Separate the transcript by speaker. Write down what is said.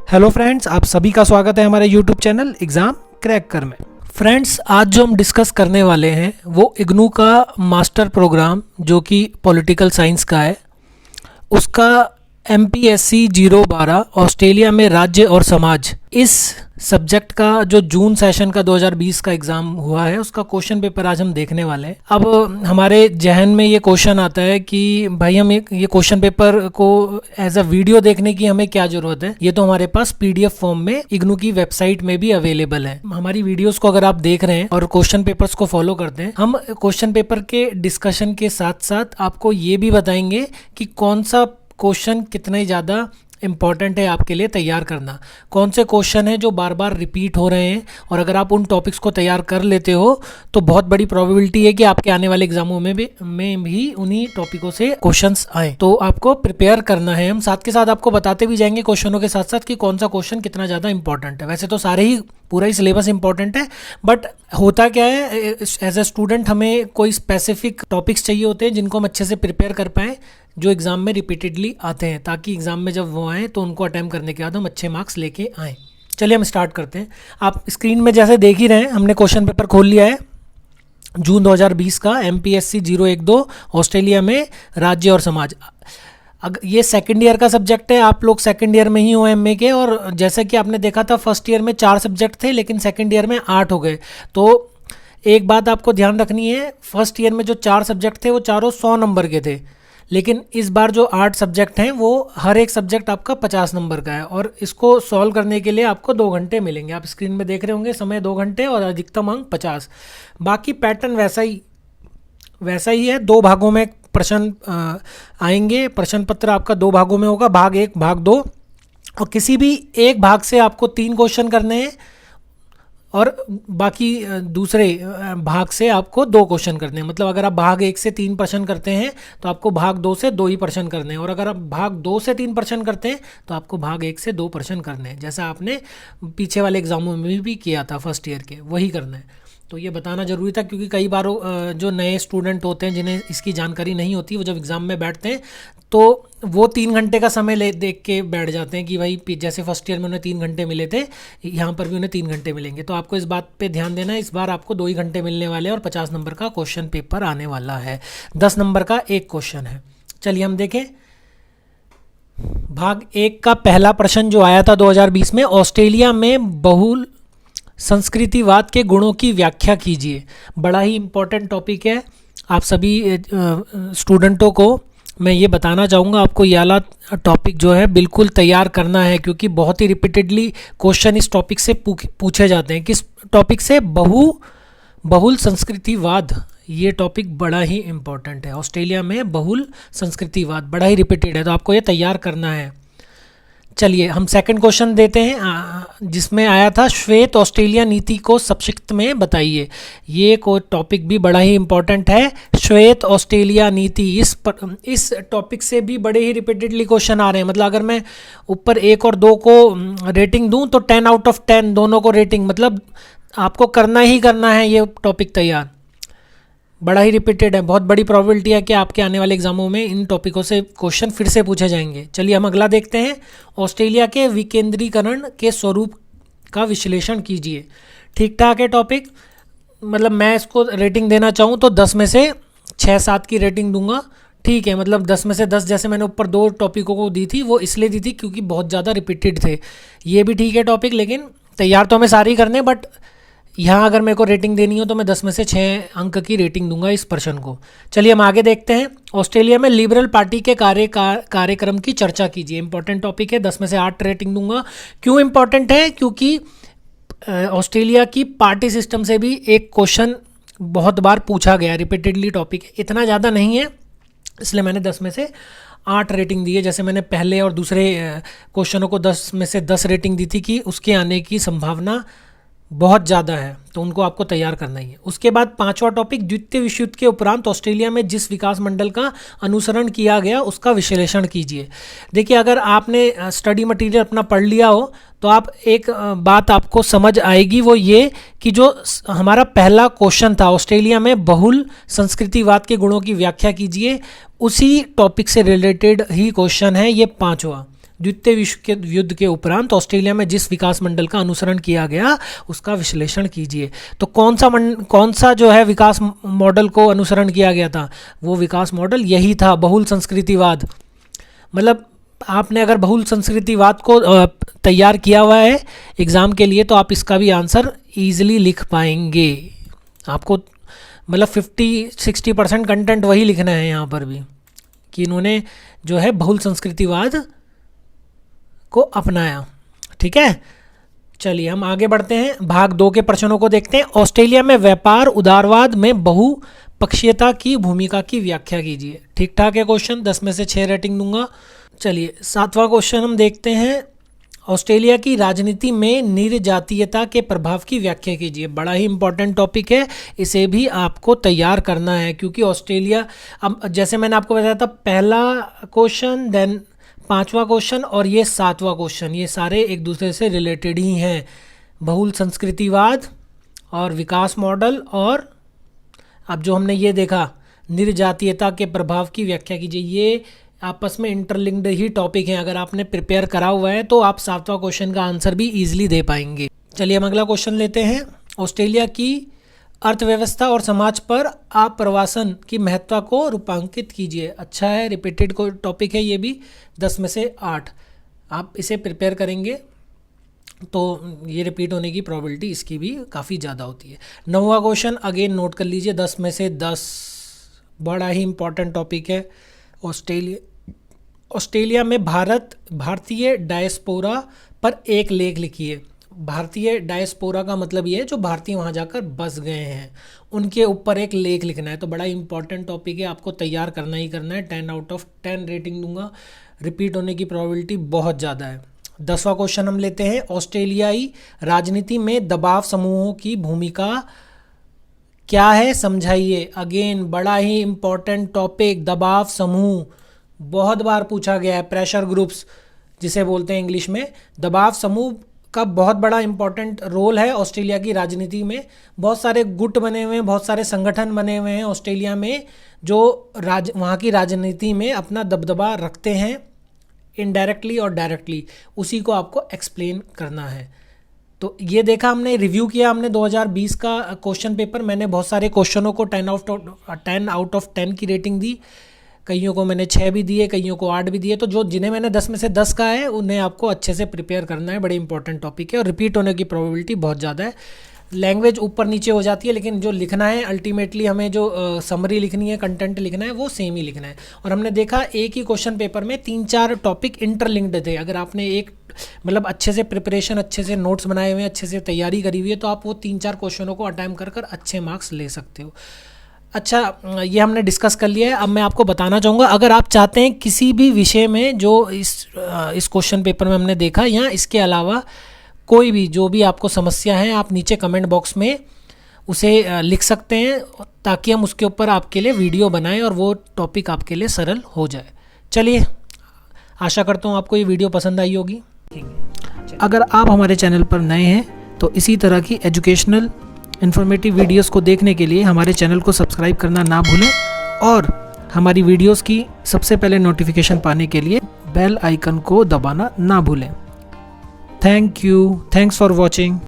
Speaker 1: Hello friends, आप सभी का स्वागत है हमारे यूट्यूब चैनल एग्ज़ाम क्रैक कर में। फ्रेंड्स, आज जो हम डिस्कस करने वाले हैं वो इग्नू का मास्टर प्रोग्राम जो कि पॉलिटिकल साइंस का है, उसका MPSC 012 ऑस्ट्रेलिया में राज्य और समाज, इस सब्जेक्ट का जो जून सेशन का 2020 का एग्ज़ाम हुआ है उसका क्वेश्चन पेपर आज हम देखने वाले हैं। अब हमारे जहन में ये क्वेश्चन आता है कि भाई हम ये क्वेश्चन पेपर को एज अ वीडियो देखने की हमें क्या ज़रूरत है। ये तो हमारे पास PDF फॉर्म में इग्नू की वेबसाइट में भी अवेलेबल है। हमारी वीडियोस को अगर आप देख रहे हैं और क्वेश्चन पेपर्स को फॉलो करते हैं, हम क्वेश्चन पेपर के डिस्कशन के साथ साथ आपको ये भी बताएंगे कि कौन सा क्वेश्चन कितने ज़्यादा इम्पॉर्टेंट है आपके लिए तैयार करना, कौन से क्वेश्चन हैं जो बार बार रिपीट हो रहे हैं, और अगर आप उन टॉपिक्स को तैयार कर लेते हो तो बहुत बड़ी प्रोबेबिलिटी है कि आपके आने वाले एग्जामों में भी उन्हीं टॉपिकों से क्वेश्चंस आए। तो आपको प्रिपेयर करना है। हम साथ के साथ आपको बताते भी जाएंगे क्वेश्चनों के साथ साथ कि कौन सा क्वेश्चन कितना ज़्यादा इंपॉर्टेंट है। वैसे तो सारे ही पूरा ही सिलेबस इंपॉर्टेंट है, बट होता क्या है, एज ए स्टूडेंट हमें कोई स्पेसिफिक टॉपिक्स चाहिए होते हैं जिनको हम अच्छे से प्रिपेयर कर पाएँ, जो एग्ज़ाम में रिपीटेडली आते हैं, ताकि एग्ज़ाम में जब वो आएँ तो उनको अटेम्प्ट करने के बाद हम अच्छे मार्क्स लेके आएँ। चलिए हम स्टार्ट करते हैं। आप स्क्रीन में जैसे देख ही रहे हैं, हमने क्वेश्चन पेपर खोल लिया है जून 2020 का MPSC 012 ऑस्ट्रेलिया में राज्य और समाज। अगर ये सेकंड ईयर का सब्जेक्ट है, आप लोग सेकंड ईयर में ही हो MA के, और जैसे कि आपने देखा था फर्स्ट ईयर में 4 सब्जेक्ट थे लेकिन सेकंड ईयर में 8 हो गए। तो एक बात आपको ध्यान रखनी है, फर्स्ट ईयर में जो 4 सब्जेक्ट थे वो चारों 100 नंबर के थे, लेकिन इस बार जो 8 सब्जेक्ट हैं वो हर एक सब्जेक्ट आपका 50 नंबर का है, और इसको सॉल्व करने के लिए आपको 2 घंटे मिलेंगे। आप स्क्रीन में देख रहे होंगे, समय 2 घंटे और अधिकतम अंक 50। बाकी पैटर्न वैसा ही है। 2 भागों में प्रश्न आएंगे। प्रश्न पत्र आपका 2 भागों में होगा, भाग 1 भाग 2, और किसी भी एक भाग से आपको 3 क्वेश्चन करने हैं और बाकी दूसरे भाग से आपको 2 क्वेश्चन करने हैं। मतलब अगर आप भाग 1 से 3 प्रश्न करते हैं तो आपको भाग 2 से 2 ही प्रश्न करने हैं, और अगर आप भाग 2 से 3 प्रश्न करते हैं तो आपको भाग 1 से 2 प्रश्न करने हैं, जैसा आपने पीछे वाले एग्जामों में भी किया था फर्स्ट ईयर के, वही करना है। तो ये बताना ज़रूरी था, क्योंकि कई बार जो नए स्टूडेंट होते हैं जिन्हें इसकी जानकारी नहीं होती, वो जब एग्ज़ाम में बैठते हैं तो वो 3 घंटे का समय देख के बैठ जाते हैं कि भाई जैसे फर्स्ट ईयर में उन्हें 3 घंटे मिले थे, यहाँ पर भी उन्हें 3 घंटे मिलेंगे। तो आपको इस बात पे ध्यान देना है, इस बार आपको 2 ही घंटे मिलने वाले हैं और 50 नंबर का क्वेश्चन पेपर आने वाला है। 10 नंबर का एक क्वेश्चन है। चलिए हम देखें। भाग 1 का पहला प्रश्न जो आया था 2020 में, ऑस्ट्रेलिया में बहुल संस्कृतिवाद के गुणों की व्याख्या कीजिए। बड़ा ही इम्पोर्टेंट टॉपिक है। आप सभी स्टूडेंटों को मैं ये बताना चाहूँगा, आपको ये वाला टॉपिक जो है बिल्कुल तैयार करना है, क्योंकि बहुत ही रिपीटेडली क्वेश्चन इस टॉपिक से पूछे जाते हैं। किस टॉपिक से? बहुल संस्कृतिवाद। ये टॉपिक बड़ा ही इम्पोर्टेंट है। ऑस्ट्रेलिया में बहुल संस्कृतिवाद बड़ा ही रिपीटेड है, तो आपको ये तैयार करना है। चलिए हम सेकंड क्वेश्चन देते हैं, जिसमें आया था श्वेत ऑस्ट्रेलिया नीति को संक्षिप्त में बताइए। ये कोई टॉपिक भी बड़ा ही इंपॉर्टेंट है, श्वेत ऑस्ट्रेलिया नीति। इस टॉपिक से भी बड़े ही रिपीटेडली क्वेश्चन आ रहे हैं। मतलब अगर मैं ऊपर 1 और 2 को रेटिंग दूं तो 10 आउट ऑफ 10 दोनों को रेटिंग, मतलब आपको करना ही करना है ये टॉपिक तैयार। बड़ा ही रिपीटेड है, बहुत बड़ी प्रोबेबिलिटी है कि आपके आने वाले एग्जामों में इन टॉपिकों से क्वेश्चन फिर से पूछे जाएंगे। चलिए हम अगला देखते हैं। ऑस्ट्रेलिया के विकेंद्रीकरण के स्वरूप का विश्लेषण कीजिए। ठीक ठाक है टॉपिक, मतलब मैं इसको रेटिंग देना चाहूँ तो 10 में से 6-7 की रेटिंग दूंगा। ठीक है, मतलब 10 में से 10, जैसे मैंने ऊपर 2 टॉपिकों को दी थी वो इसलिए दी थी क्योंकि बहुत ज़्यादा रिपीटेड थे। ये भी ठीक है टॉपिक, लेकिन तैयार तो हमें सारे ही करने, बट यहाँ अगर मेरे को रेटिंग देनी हो तो मैं 10 में से 6 अंक की रेटिंग दूंगा इस प्रश्न को। चलिए हम आगे देखते हैं। ऑस्ट्रेलिया में लिबरल पार्टी के कार्यक्रम की चर्चा कीजिए। इंपॉर्टेंट टॉपिक है, 10 में से 8 रेटिंग दूंगा। क्यों इंपॉर्टेंट है? क्योंकि ऑस्ट्रेलिया की पार्टी सिस्टम से भी एक क्वेश्चन बहुत बार पूछा गया, रिपीटेडली टॉपिक है, इतना ज़्यादा नहीं है, इसलिए मैंने 10 में से 8 रेटिंग दी है। जैसे मैंने पहले और दूसरे क्वेश्चनों को 10 में से 10 रेटिंग दी थी कि उसके आने की संभावना बहुत ज़्यादा है, तो उनको आपको तैयार करना ही है। उसके बाद 5वां टॉपिक, द्वितीय विश्व युद्ध के उपरांत ऑस्ट्रेलिया में जिस विकास मंडल का अनुसरण किया गया उसका विश्लेषण कीजिए। देखिए, अगर आपने स्टडी मटेरियल अपना पढ़ लिया हो तो आप एक बात आपको समझ आएगी, वो ये कि जो हमारा पहला क्वेश्चन था, ऑस्ट्रेलिया में बहुल संस्कृतिवाद के गुणों की व्याख्या कीजिए, उसी टॉपिक से रिलेटेड ही क्वेश्चन है ये 5वां। द्वितीय विश्व युद्ध के उपरांत ऑस्ट्रेलिया में जिस विकास मॉडल का अनुसरण किया गया उसका विश्लेषण कीजिए। तो कौन सा जो है विकास मॉडल को अनुसरण किया गया था, वो विकास मॉडल यही था, बहुल संस्कृतिवाद। मतलब आपने अगर बहुल संस्कृतिवाद को तैयार किया हुआ है एग्ज़ाम के लिए तो आप इसका भी आंसर ईजिली लिख पाएंगे। आपको मतलब 50-60% कंटेंट वही लिखना है यहाँ पर भी, कि इन्होंने जो है बहुल संस्कृतिवाद को अपनाया। ठीक है, चलिए हम आगे बढ़ते हैं, भाग 2 के प्रश्नों को देखते हैं। ऑस्ट्रेलिया में व्यापार उदारवाद में बहुपक्षीयता की भूमिका की व्याख्या कीजिए। ठीक ठाक है क्वेश्चन, 10 में से 6 रेटिंग दूंगा। चलिए 7वां क्वेश्चन हम देखते हैं। ऑस्ट्रेलिया की राजनीति में निर्जातीयता के प्रभाव की व्याख्या कीजिए। बड़ा ही इंपॉर्टेंट टॉपिक है, इसे भी आपको तैयार करना है, क्योंकि ऑस्ट्रेलिया, अब जैसे मैंने आपको बताया था, पहला क्वेश्चन, देन 5वां क्वेश्चन और ये 7वां क्वेश्चन, ये सारे एक दूसरे से रिलेटेड ही हैं। बहुल संस्कृतिवाद और विकास मॉडल, और अब जो हमने ये देखा निर्जातीयता के प्रभाव की व्याख्या कीजिए, ये आपस में इंटरलिंक्ड ही टॉपिक हैं। अगर आपने प्रिपेयर करा हुआ है तो आप 7वां क्वेश्चन का आंसर भी ईजिली दे पाएंगे। चलिए हम अगला क्वेश्चन लेते हैं। ऑस्ट्रेलिया की अर्थव्यवस्था और समाज पर आप्रवासन की महत्ता को रूपांकित कीजिए। अच्छा है, रिपीटेड को टॉपिक है ये भी, 10 में से 8 आप इसे प्रिपेयर करेंगे तो ये रिपीट होने की प्रोबेबिलिटी इसकी भी काफ़ी ज़्यादा होती है। 9वां क्वेश्चन अगेन नोट कर लीजिए, 10 में से 10, बड़ा ही इंपॉर्टेंट टॉपिक है। ऑस्ट्रेलिया में भारतीय डायस्पोरा पर एक लेख लिखिए। भारतीय डायस्पोरा का मतलब ये है जो भारतीय वहाँ जाकर बस गए हैं, उनके ऊपर एक लेख लिखना है। तो बड़ा इंपॉर्टेंट टॉपिक है, आपको तैयार करना ही करना है। 10 आउट ऑफ 10 रेटिंग दूंगा, रिपीट होने की प्रोबेबिलिटी बहुत ज़्यादा है। 10वां क्वेश्चन हम लेते हैं। ऑस्ट्रेलियाई राजनीति में दबाव समूहों की भूमिका क्या है, समझाइए। अगेन बड़ा ही इंपॉर्टेंट टॉपिक, दबाव समूह बहुत बार पूछा गया है। प्रेशर ग्रुप्स जिसे बोलते हैं इंग्लिश में, दबाव समूह का बहुत बड़ा इंपॉर्टेंट रोल है ऑस्ट्रेलिया की राजनीति में। बहुत सारे गुट बने हुए हैं, बहुत सारे संगठन बने हुए हैं ऑस्ट्रेलिया में जो वहाँ की राजनीति में अपना दबदबा रखते हैं, इनडायरेक्टली और डायरेक्टली। उसी को आपको एक्सप्लेन करना है। तो ये देखा हमने, रिव्यू किया हमने 2020 का क्वेश्चन पेपर। मैंने बहुत सारे क्वेश्चनों को 10 आउट ऑफ 10 की रेटिंग दी, कईयों को मैंने 6 भी दिए, कईयों को 8 भी दिए। तो जिन्हें मैंने 10 में से 10 कहा है उन्हें आपको अच्छे से प्रिपेयर करना है। बड़े इंपॉर्टेंट टॉपिक है और रिपीट होने की प्रोबेबिलिटी बहुत ज़्यादा है। लैंग्वेज ऊपर नीचे हो जाती है, लेकिन जो लिखना है अल्टीमेटली हमें जो समरी लिखनी है, कंटेंट लिखना है, वो सेम ही लिखना है। और हमने देखा एक ही क्वेश्चन पेपर में 3-4 टॉपिक इंटरलिंक्ड थे। अगर आपने एक मतलब अच्छे से प्रिपरेशन, अच्छे से नोट्स बनाए हुए हैं, अच्छे से तैयारी करी हुई है, तो आप वो 3-4 क्वेश्चनों को अटेम्प्ट कर अच्छे मार्क्स ले सकते हो। अच्छा, ये हमने डिस्कस कर लिया है। अब मैं आपको बताना चाहूँगा, अगर आप चाहते हैं किसी भी विषय में जो इस क्वेश्चन पेपर में हमने देखा या इसके अलावा कोई भी जो भी आपको समस्या है, आप नीचे कमेंट बॉक्स में उसे लिख सकते हैं, ताकि हम उसके ऊपर आपके लिए वीडियो बनाएं और वो टॉपिक आपके लिए सरल हो जाए। चलिए, आशा करता हूँ आपको ये वीडियो पसंद आई होगी। अगर आप हमारे चैनल पर नए हैं तो इसी तरह की एजुकेशनल इन्फॉर्मेटिव वीडियोस को देखने के लिए हमारे चैनल को सब्सक्राइब करना ना भूलें, और हमारी वीडियोस की सबसे पहले नोटिफिकेशन पाने के लिए बेल आइकन को दबाना ना भूलें। Thank you, thanks for watching.